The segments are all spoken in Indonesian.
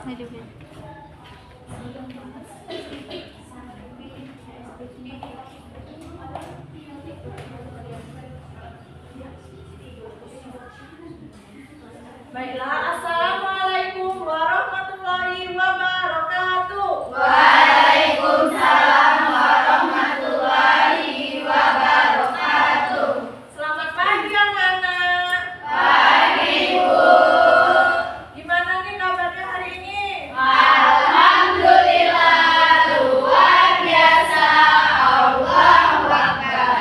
Baiklah, assalamualaikum warahmatullahi wabarakatuh. Waalaikumsalam warahmatullahi wabarakatuh. Selamat pagi anak-anak. Pagi, Bu. Gimana nih kabarnya hari ini? Alhamdulillah, luar biasa. Allahu Akbar.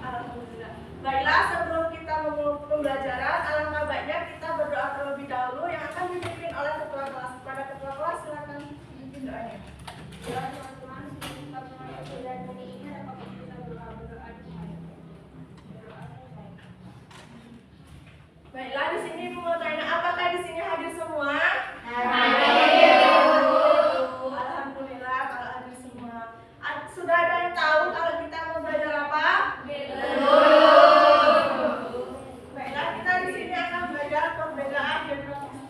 Alhamdulillah. Baiklah, sebelum kita memulai pembelajaran, alangkah baiknya kita berdoa terlebih dahulu yang akan dipimpin oleh ketua kelas. Pada ketua kelas silakan pimpin doanya. Ya teman-teman, kita mulai pelajaran hari ini apakah kita berdoa dimulai. Baiklah, di sini Ibu mau tanya, apakah di sini hadir semua? Hadir. Alhamdulillah kalau hadir semua. Sudah ada yang tahu kalau kita mau belajar apa? Baiklah, kita di sini akan belajar perbedaan geografis.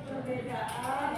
Perbedaan.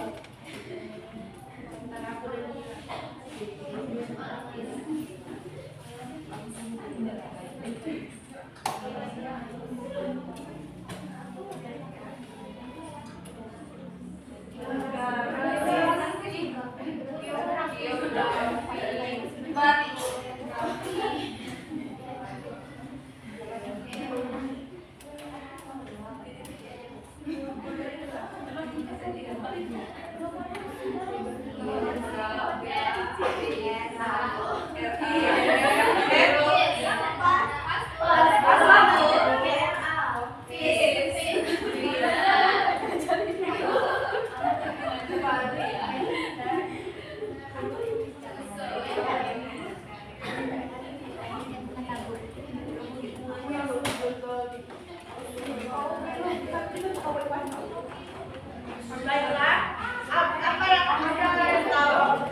Baiklah, apa yang kalian tahu?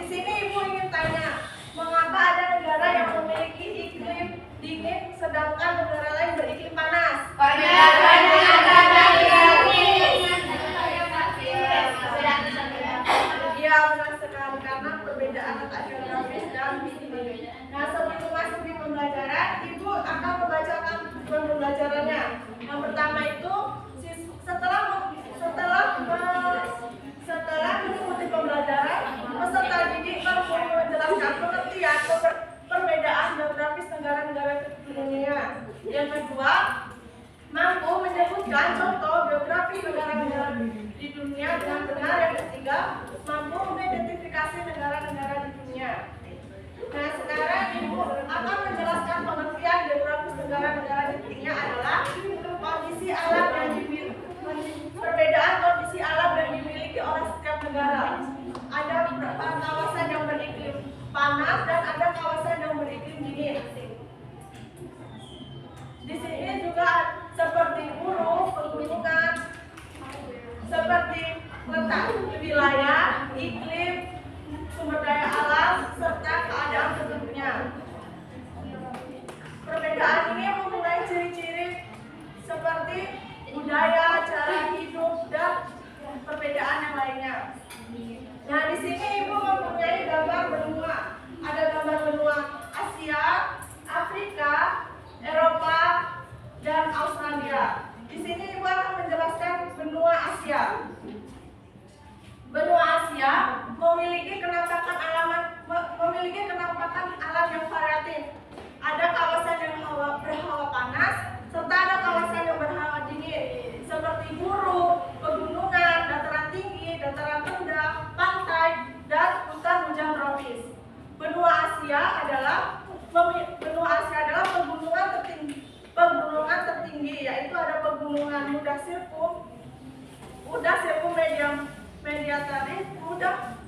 Di sini Ibu ingin tanya, mengapa ada negara yang memiliki iklim dingin sedangkan negara lain beriklim panas? Perbedaannya antara Iya, benar sekali karena perbedaan antara geografis dan iklim. Nah, sebelum masuk di pembelajaran, Ibu akan membacakan pembelajarannya. Yang pertama itu setelah mengikuti pembelajaran, peserta didik mampu menjelaskan pengertian perbedaan geografis negara-negara di dunia. Yang kedua, mampu menyebutkan contoh geografis negara-negara di dunia dengan benar. Yang ketiga, mampu mengidentifikasi negara-negara di dunia. Nah, sekarang Ibu akan menjelaskan pengertian geografis negara-negara di dunia adalah kondisi alam yang dimiliki, perbedaan kondisi alam yang dimiliki oleh setiap negara. Ada kawasan yang beriklim panas dan ada kawasan yang beriklim dingin. Di sini juga seperti gunung, pegunungan, seperti letak wilayah, iklim, sumber daya alam, serta keadaan penduduknya. Perbedaan ini mempunyai ciri-ciri seperti budaya, cara hidup, dan perbedaan yang lainnya. Nah, di sini Ibu mempunyai gambar benua. Ada gambar benua Asia, Afrika, Eropa, dan Australia. Di sini Ibu akan menjelaskan benua Asia. Benua Asia memiliki penampakan alam yang variatif. Ada kawasan yang berhawa panas, serta ada kawasan yang berhawa dingin, seperti gurun, pegunungan, dataran tinggi, dataran rendah, pantai, dan hutan hujan tropis. Benua Asia adalah pegunungan tertinggi, yaitu ada pegunungan Muda Sirkum Media Tarif,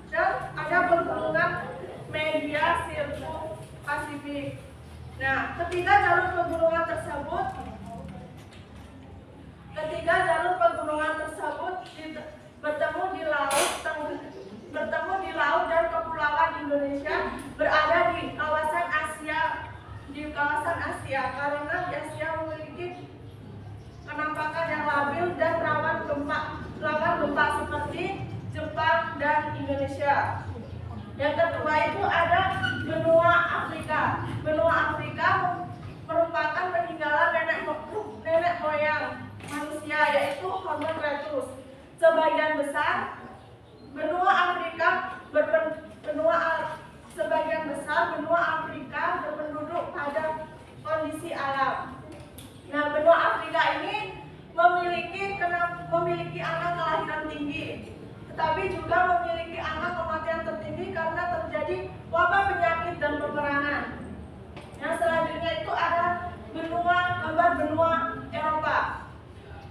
dan ada pegunungan Media Sirkum Pasifik. Nah, ketiga jalur pegunungan tersebut bertemu di laut dan kepulauan Indonesia berada di kawasan Asia karena di Asia memiliki yaitu ada benua Afrika. Benua Afrika merupakan peninggalan nenek moyang manusia, yaitu Homo erectus. Sebagian besar benua Afrika berpenduduk pada kondisi alam. Nah, benua Afrika ini memiliki angka kelahiran tinggi, tetapi juga memiliki angka kematian tertinggi karena terjadi wabah penyakit dan peperangan. Yang selanjutnya itu ada benua Eropa.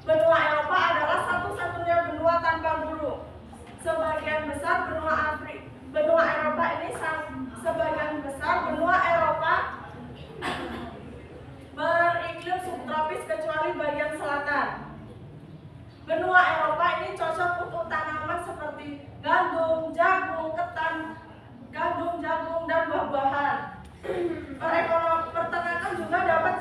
Benua Eropa adalah satu-satunya benua tanpa gulu. Sebagian besar benua Eropa ini beriklim subtropis kecuali bagian selatan. Benua Eropa ini cocok untuk tanaman seperti gandum, jagung, ketan, dan buah-buahan. Peternakan juga dapat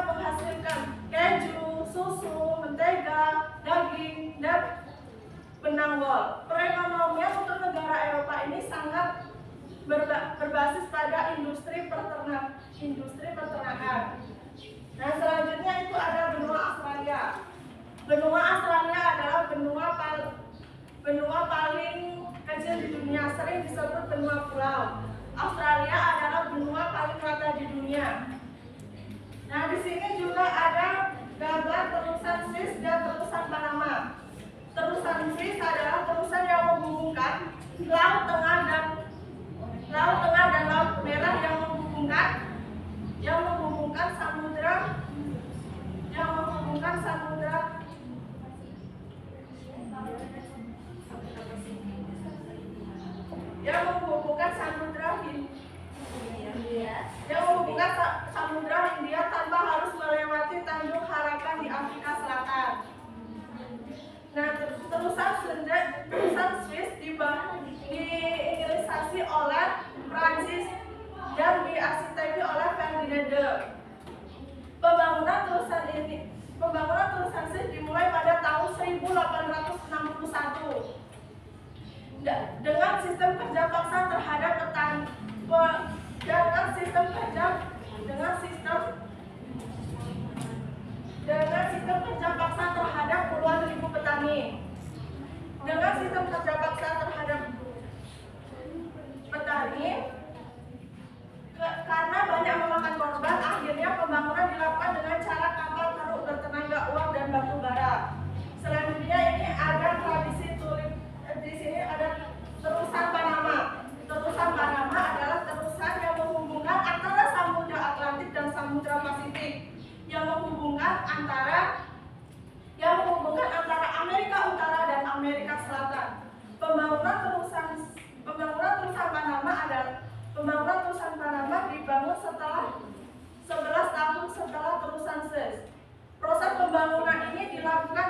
menghasilkan keju, susu, mentega, daging, dan benang wol. Perekonomian untuk negara Eropa ini sangat berbasis pada industri peternakan. Nah, selanjutnya itu ada benua Australia. Benua Australia adalah benua paling kecil di dunia, sering disebut benua pulau. Australia adalah benua paling rata di dunia. Nah, di sini juga ada gambar terusan Swiss dan terusan Panama. Terusan Swiss adalah terusan yang menghubungkan Laut Tengah dan Laut Merah yang menghubungkan samudra Hindia tanpa harus melewati Tanjung Harapan di Afrika Selatan. Nah, terusan Swiss diingilisasi oleh Prancis dan diarsiteki oleh Ferdinand. Pembangunan terusan Swiss dimulai pada tahun 1861 dengan sistem kerja paksa terhadap petani. Dengan sistem kerja paksa terhadap puluhan ribu petani. Dengan sistem kerja paksa terhadap petani, karena banyak memakan korban, akhirnya pembangunan dilakukan dengan cara kapal keruk bertenaga uap dan batu bara. Selanjutnya ini ada tradisi tulip. Di sini ada terusan Panama. Terusan Panama adalah terusan yang menghubungkan antara Samudra Atlantik dan Samudra Pasifik, yang menghubungkan antara Amerika Utara dan Amerika Selatan. Pembangunan terusan Panama dibangun setelah 11 tahun setelah terusan Suez. Proses pembangunan ini dilakukan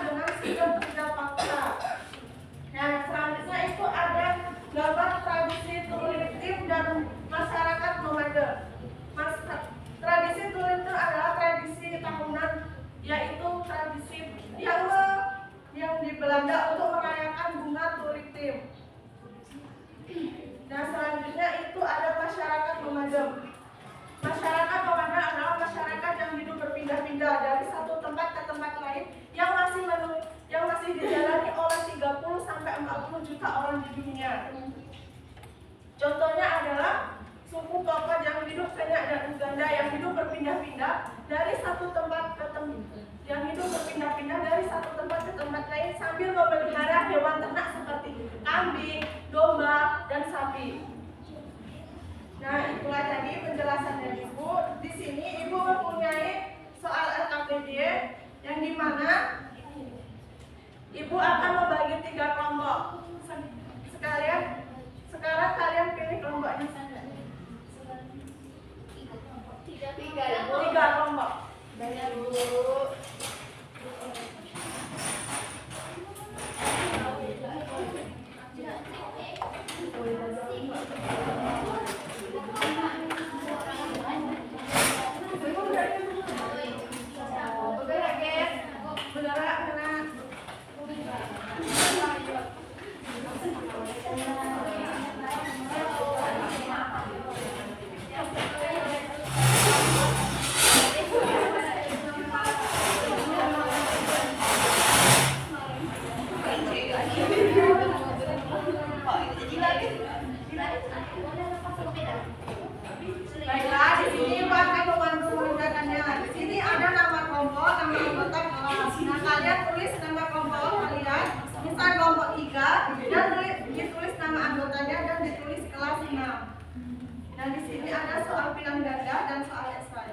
dengan sistem kerja paksa. Nah, selanjutnya itu ada gambar tradisi tulip tim dan masyarakat nomaden. Tradisi tulip tim adalah tradisi tahunan, yaitu tradisi yang di Belanda untuk merayakan bunga tulip tim. Nah, selanjutnya itu ada masyarakat nomaden. Masyarakat nomaden adalah masyarakat yang hidup berpindah-pindah dari satu tempat ke tempat lain yang masih dijalani oleh 30 sampai 40 juta orang di dunia. Contohnya adalah suku Pokot yang hidup Kenya dan Uganda yang hidup berpindah-pindah dari satu tempat ke tempat lain sambil memelihara hewan ternak seperti kambing, domba, dan sapi. Nah, itulah tadi penjelasan dari Ibu. Di sini Ibu mempunyai soal LKPD yang dimana Ibu akan membagi 3 kelompok. Sekarang kalian pilih kelompoknya saja. 3 kelompok. Banyak dulu. Oke. ada soal pilihan ganda dan soal esai.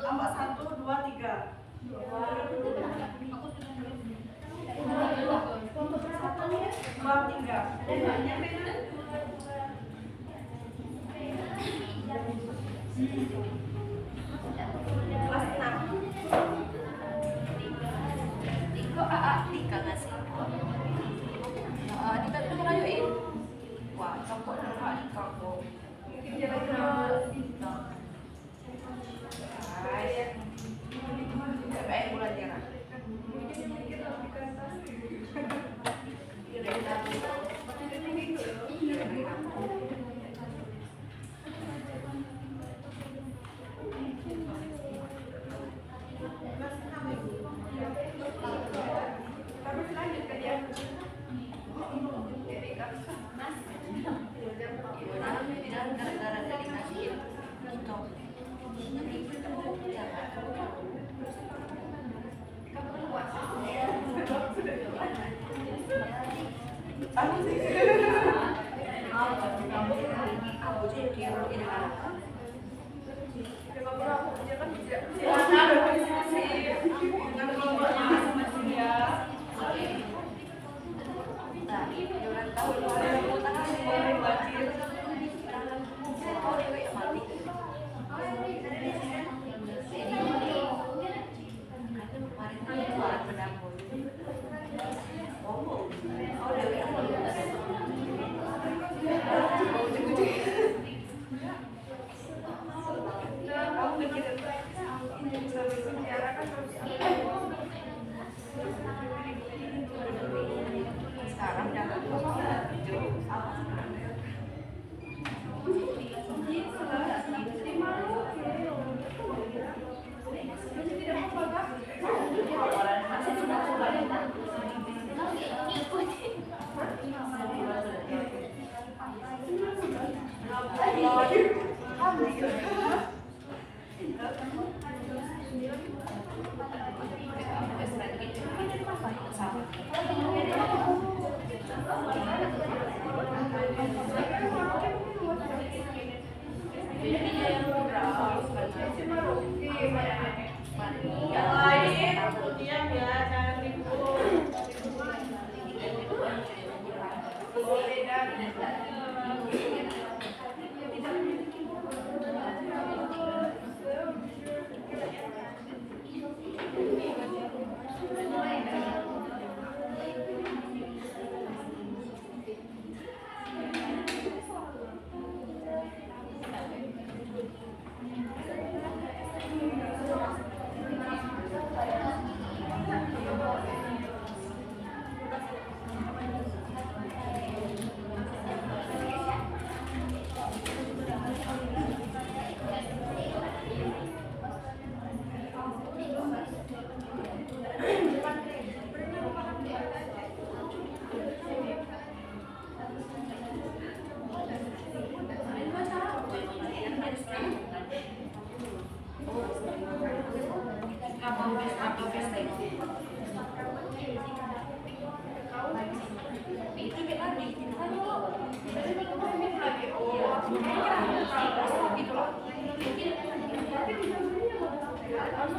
Ambak 1, 2, 3. 2, 3. Kelas 6. Kok AA Dika nggak sih? Dika itu ngelajuin. Wah, kamu kok nggak Dika kok? Baik bulan jarang. Gara-gara dari nasib gitu. Aku sih kira ini sekarang jangan Yang lain, diam ya, jangan ribut.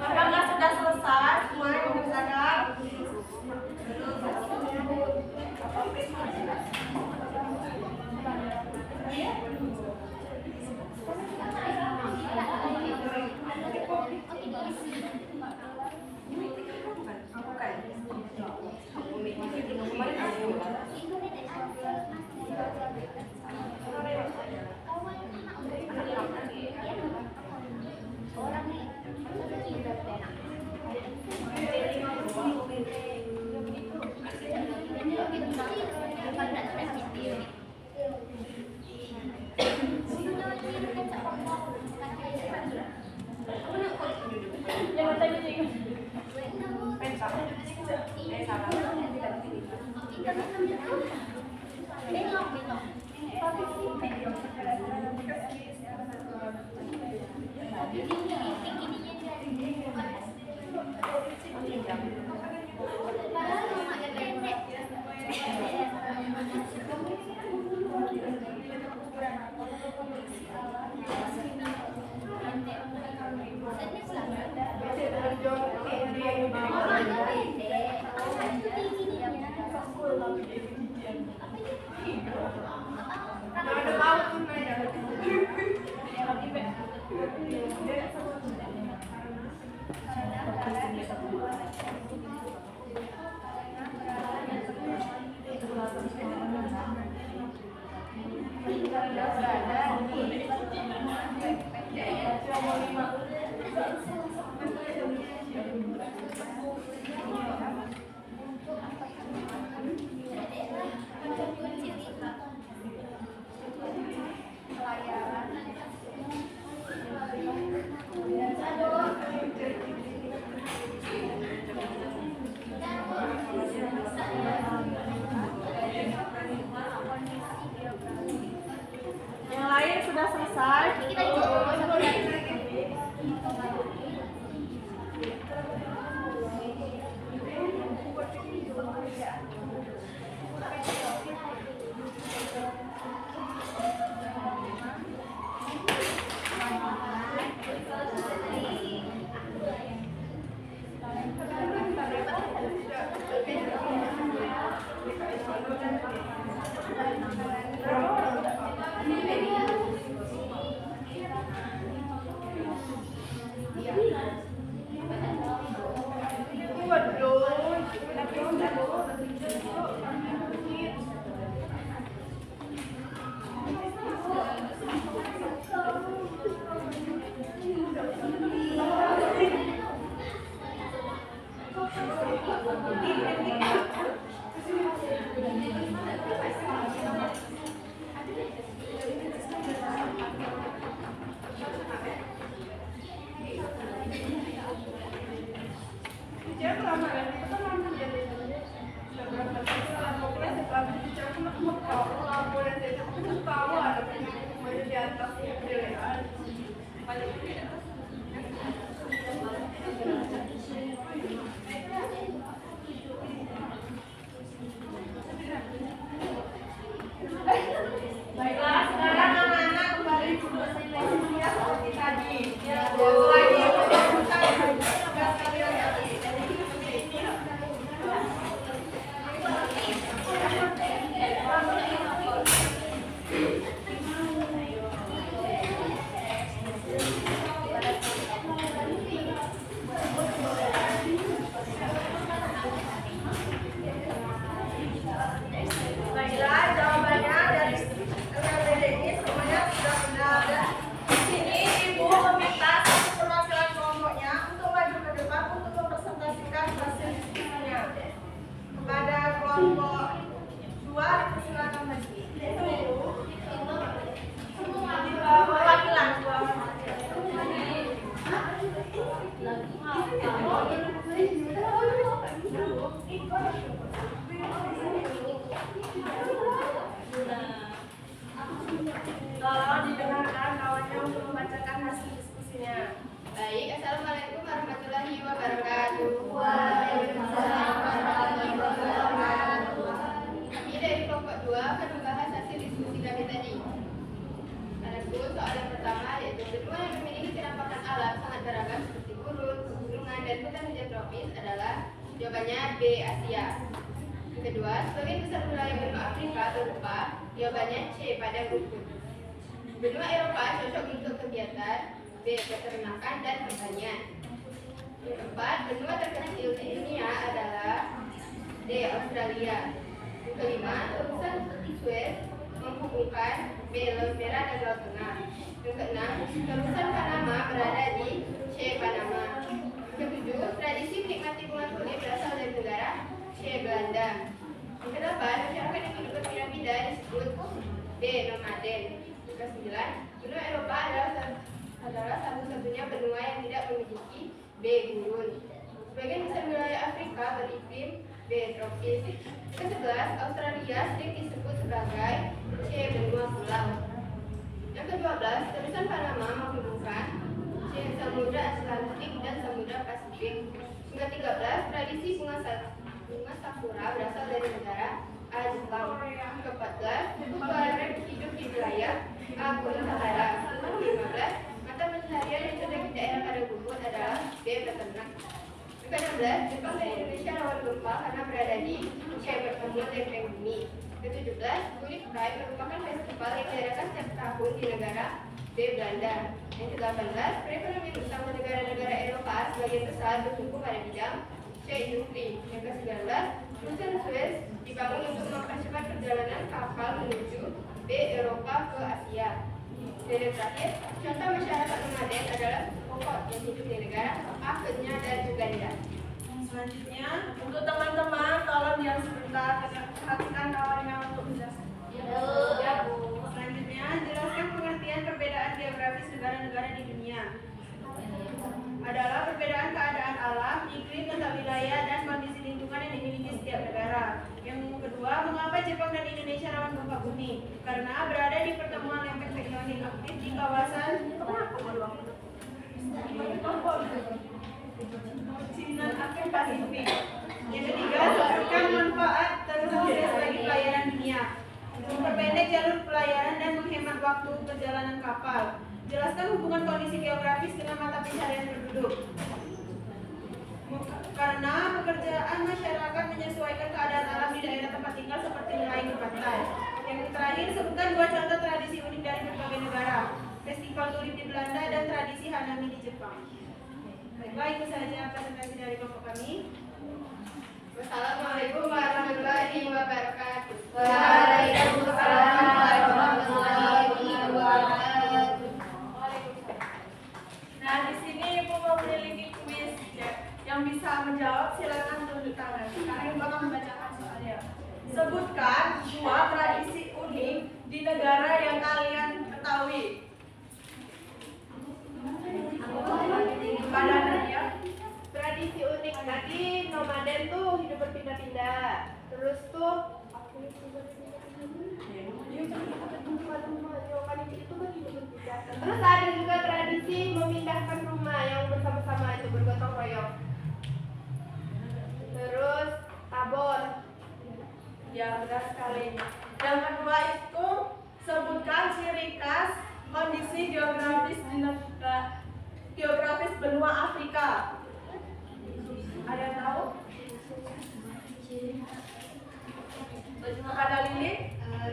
Apakah sudah selesai semua yang mengerjakan? sudah selesai. Kita ikut satu lagi. Baiklah, sekarang anak-anak kembali duduk sesinya seperti tadi. Selain itu, tugas kalian tadi. Baiklah, jawabannya dari LPD ini semuanya sudah benar. Dan di sini Ibu meminta satu perwakilan kelompoknya untuk maju ke depan untuk mempresentasikan hasil diskusinya. Kepada kelompok 2 dipersilakan maju. Perwakilan tolong didengarkan kawannya untuk membacakan hasil diskusinya. Baik, assalamualaikum warahmatullahi wabarakatuh. Kami dari kelompok 2 akan membahas hasil diskusi kami tadi. Adapun soal yang pertama yaitu benua yang memiliki penampakan alam sangat beragam seperti gurun, pegunungan, dan hutan hujan tropis adalah jawabannya B. Asia. Yang kedua, sebagian besar wilayah benua Afrika atau Eropa, jawabannya C. Padang rumput. Benua Eropa cocok untuk kegiatan B. Peternakan dan pertanian. Yang keempat, benua terkecil di dunia adalah D. Australia. Yang kelima, terusan Suez menghubungkan B. Laut Merah dan Laut Tengah. Yang keenam, terusan Panama berada di C. Panama. Yang ketujuh, tradisi menikmati bunga tulip berasal dari negara C. Belanda. Yang kedelapan, masyarakat yang hidup berpiramida disebut B. Nomaden. Yang kesembilan, benua Eropa adalah satu-satunya benua yang tidak memiliki B. Gurun. Sebagian besar wilayah Afrika beriklim B. Tropis. Yang ke-11, Australia sering disebut sebagai C. Benua pulau. Yang ke-12, terusan Panama menghubungkan C. Samudra Atlantik dan Samudra Pasifik. Yang ke-13, tradisi bunga sakura berasal dari negara A. Jepang. Yang ke-14, kuarek hidup di wilayah A. Gunung Sahara. Yang ke-15, mata pencaharian yang terdapat di daerah padang rumput adalah B. Peternak. Yang ke-16, Jepang dan Indonesia rawan gempa karena berada di C. Pertemuan lempeng bumi. Yang ke-17, Kulit Pride merupakan festival yang diadakan setiap tahun di negara B. Belanda. Yang ke-18, perekonomian utama negara-negara Eropa sebagian besar bertumpu pada bidang C. Industri. Yang ke-19, terusan Suez dibangun untuk mempercepat perjalanan kapal menuju B. Eropa ke Asia. Dan yang terakhir, contoh masyarakat nomaden adalah pokok yang hidup di negara A. Kenya dan Uganda. Selanjutnya, untuk teman-teman tolong diam sebentar, perhatikan kawannya untuk menjelaskan. Ya, Bu. Selanjutnya, jelaskan pengertian perbedaan geografis negara-negara di dunia. Adalah perbedaan keadaan alam, iklim, tata wilayah, dan kondisi lingkungan yang dimiliki setiap negara. Yang kedua, mengapa Jepang dan Indonesia rawan gempa bumi? karena berada di pertemuan lempeng tektonik aktif di kawasan Sinan Akan Pasifik. Yang ketiga, sebutkan manfaat teknologi bagi pelayaran dunia. Memperpendek jalur pelayaran dan menghemat waktu perjalanan kapal. Jelaskan hubungan kondisi geografis dengan mata pencarian penduduk. Karena pekerjaan masyarakat menyesuaikan keadaan alam di daerah tempat tinggal seperti nelayan di pantai. Yang terakhir, sebutkan 2 contoh tradisi unik dari berbagai negara. Festival tulip di Belanda dan tradisi Hanami di Jepang. Baiklah, itu saja presentasi dari Bapak kami. Wassalamualaikum warahmatullahi wabarakatuh. Waalaikumsalam warahmatullahi wabarakatuh. Nah, di sini Ibu mau memiliki kuis ya. Yang bisa menjawab silakan tunjuk tangan. Sekarang Ibu akan membacakan soalnya. Sebutkan 2 tradisi unik di negara yang kalian ketahui. Kepada ya. Tradisi unik tadi nomaden tuh hidup berpindah-pindah. Terus tuh terus ada juga tradisi memindahkan rumah yang bersama-sama itu bergotong royong. Terus tabor. Ya, benar sekali. Yang kedua itu sebutkan ciri khas kondisi geografis benua Afrika. Ada yang tahu? Kepada Lili?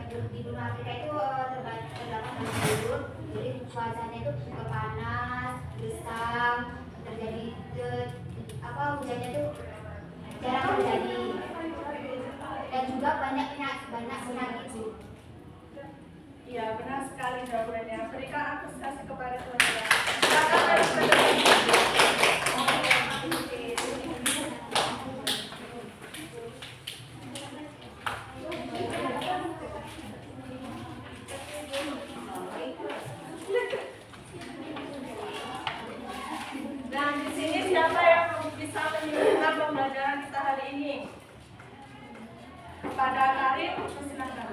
Di benua Afrika itu terdapat banyak gurun, jadi cuacanya itu panas, gersang, terjadi hujannya itu jarang terjadi, dan juga banyak penyakit. Iya, benar sekali jawabannya. Berikan apresiasi kepada teman-teman. Silakan dari Nah, di sini siapa yang bisa menyusun pembelajaran kita hari ini? Kepada Karim, silakan.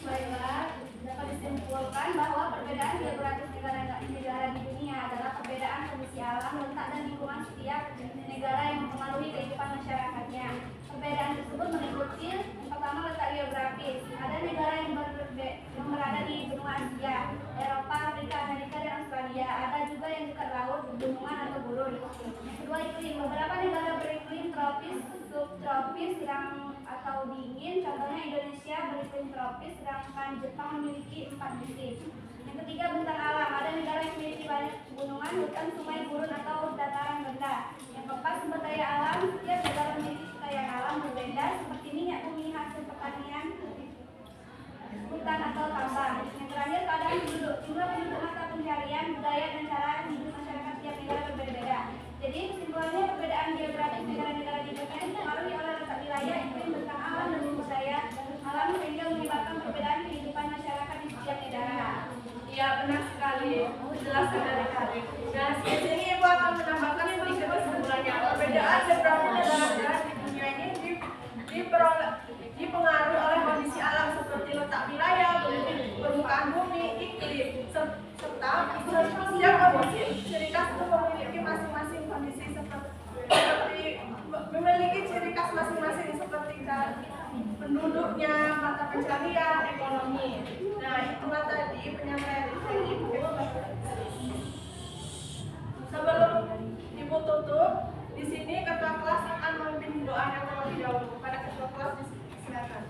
Baiklah, dapat disimpulkan bahwa perbedaan geografis negara di dunia adalah perbedaan kondisi alam, letak dan lingkungan setiap negara yang mempengaruhi kehidupan masyarakatnya. Perbedaan tersebut meliputi pertama letak geografis. Ada negara yang berada di benua Asia, Eropa, Afrika, Amerika, dan Australia. Ada juga yang dekat laut, pegunungan atau gurun. Kedua, iklim. Beberapa negara beriklim tropis, subtropis, atau dingin. Contohnya Indonesia beriklim tropis, sedangkan Jepang memiliki 4 musim. Yang ketiga, bentang alam. Ada negara yang memiliki banyak pegunungan, hutan, sungai, gurun, atau dataran rendah. Yang keempat, sumber daya alam. Setiap negara memiliki kekayaan alam berbeda, seperti minyak bumi, hasil pertanian, hutan atau tambang. Yang terakhir, keadaan penduduk. Jumlah penduduk, mata pencarian, budaya, dan cara hidup masyarakat tiap negara berbeda-beda. Jadi kesimpulannya, perbedaan geografis negara-negara di dunia dipengaruhi oleh letak wilayah, iklim, bentang alam, dan sumber daya alam sehingga menyebabkan perbedaan kehidupan masyarakat di setiap negara. Iya, benar sekali. Jelaskan dari Karim. Dan di sini Ibu akan menambahkan sedikit kesimpulannya. Perbedaan beberapa negara di dunia ini dipengaruhi oleh kondisi alam seperti letak wilayah, permukaan bumi, iklim, serta setiap kondisi ciri khas itu memiliki masing-masing kondisi seperti memiliki ciri khas masing-masing seperti penduduknya, mata pencarian, ekonomi. Nah, itulah tadi penyampaian dari Ibu. Sebelum Ibu tutup, di sini ketua kelas akan memimpin doa yang terlebih dahulu. Pada ketua kelas silakan.